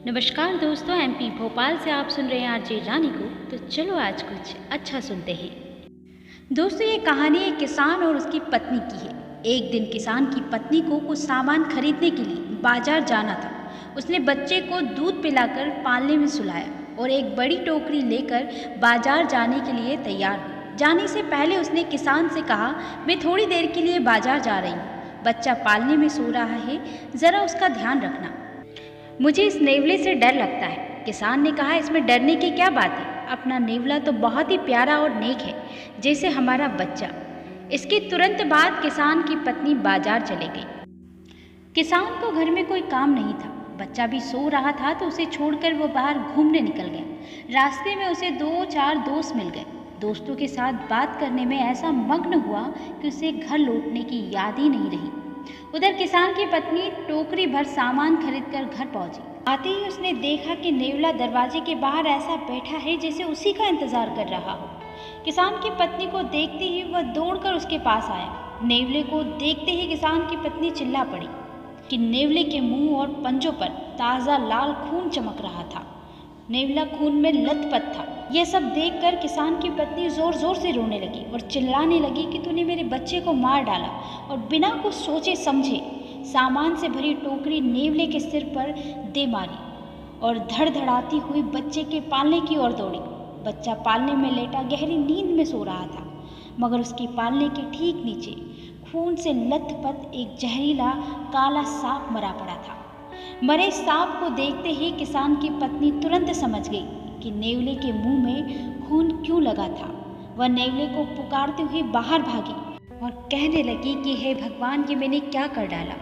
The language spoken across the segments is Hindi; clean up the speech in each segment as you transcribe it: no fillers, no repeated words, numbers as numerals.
नमस्कार दोस्तों, एमपी भोपाल से आप सुन रहे हैं आरजे रानी को। तो चलो आज कुछ अच्छा सुनते हैं। दोस्तों, ये कहानी एक किसान और उसकी पत्नी की है। एक दिन किसान की पत्नी को कुछ सामान खरीदने के लिए बाजार जाना था। उसने बच्चे को दूध पिलाकर पालने में सुलाया और एक बड़ी टोकरी लेकर बाजार जाने के लिए तैयार हुई। जाने से पहले उसने किसान से कहा, मैं थोड़ी देर के लिए बाजार जा रही हूँ। बच्चा पालने में सो रहा है, ज़रा उसका ध्यान रखना। मुझे इस नेवले से डर लगता है। किसान ने कहा, इसमें डरने की क्या बात है? अपना नेवला तो बहुत ही प्यारा और नेक है, जैसे हमारा बच्चा। इसके तुरंत बाद किसान की पत्नी बाजार चले गई। किसान को घर में कोई काम नहीं था, बच्चा भी सो रहा था, तो उसे छोड़कर वो बाहर घूमने निकल गया। रास्ते में उसे 2-4 दोस्त मिल गए। दोस्तों के साथ बात करने में ऐसा मग्न हुआ कि उसे घर लौटने की याद ही नहीं रही। उधर किसान की पत्नी टोकरी भर सामान खरीदकर घर पहुंची। आते ही उसने देखा कि नेवला दरवाजे के बाहर ऐसा बैठा है जैसे उसी का इंतजार कर रहा हो। किसान की पत्नी को देखते ही वह दौड़कर उसके पास आया। नेवले को देखते ही किसान की पत्नी चिल्ला पड़ी कि नेवले के मुंह और पंजों पर ताज़ा लाल खून चमक रहा था। नेवला खून में लथपथ था। यह सब देखकर किसान की पत्नी जोर जोर से रोने लगी और चिल्लाने लगी कि तूने मेरे बच्चे को मार डाला, और बिना कुछ सोचे समझे सामान से भरी टोकरी नेवले के सिर पर दे मारी और धड़धड़ाती हुई बच्चे के पालने की ओर दौड़ी। बच्चा पालने में लेटा गहरी नींद में सो रहा था, मगर उसके पालने के ठीक नीचे खून से लथपथ एक जहरीला काला सांप मरा पड़ा था। मरे सांप को देखते ही किसान की पत्नी तुरंत समझ गई कि नेवले के मुंह में खून क्यों लगा था। वह नेवले को पुकारते हुए बाहर भागी और कहने लगी कि हे भगवान, ये मैंने क्या कर डाला।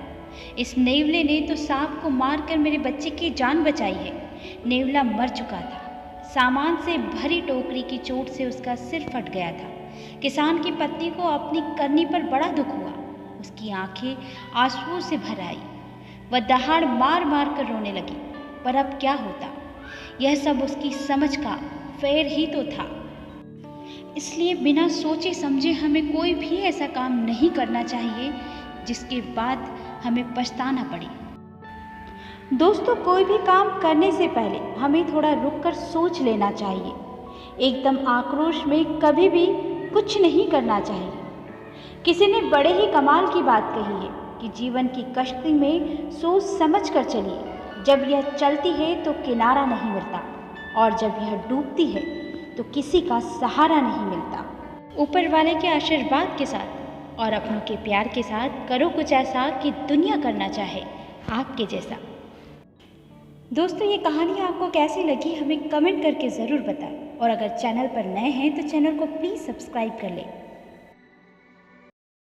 इस नेवले ने तो सांप को मारकर मेरे बच्चे की जान बचाई है। नेवला मर चुका था। सामान से भरी टोकरी की चोट से उसका सिर फट गया था। किसान की पत्नी को अपनी करनी पर बड़ा दुख हुआ। उसकी आंखें आंसुओं से भर आई। वह दहाड़ मार मार कर रोने लगी। पर अब क्या होता? यह सब उसकी समझ का फेर ही तो था। इसलिए बिना सोचे समझे हमें कोई भी ऐसा काम नहीं करना चाहिए जिसके बाद हमें पछताना पड़े। दोस्तों, कोई भी काम करने से पहले हमें थोड़ा रुककर सोच लेना चाहिए। एकदम आक्रोश में कभी भी कुछ नहीं करना चाहिए। किसी ने बड़े ही कमाल की बात कही है कि जीवन की कश्ती में सोच समझ कर चलिए। जब यह चलती है तो किनारा नहीं मिलता, और जब यह डूबती है तो किसी का सहारा नहीं मिलता। ऊपर वाले के आशीर्वाद के साथ और अपनों के प्यार के साथ करो कुछ ऐसा कि दुनिया करना चाहे आपके जैसा। दोस्तों, ये कहानी आपको कैसी लगी हमें कमेंट करके ज़रूर बताएं, और अगर चैनल पर नए हैं तो चैनल को प्लीज़ सब्सक्राइब कर लें।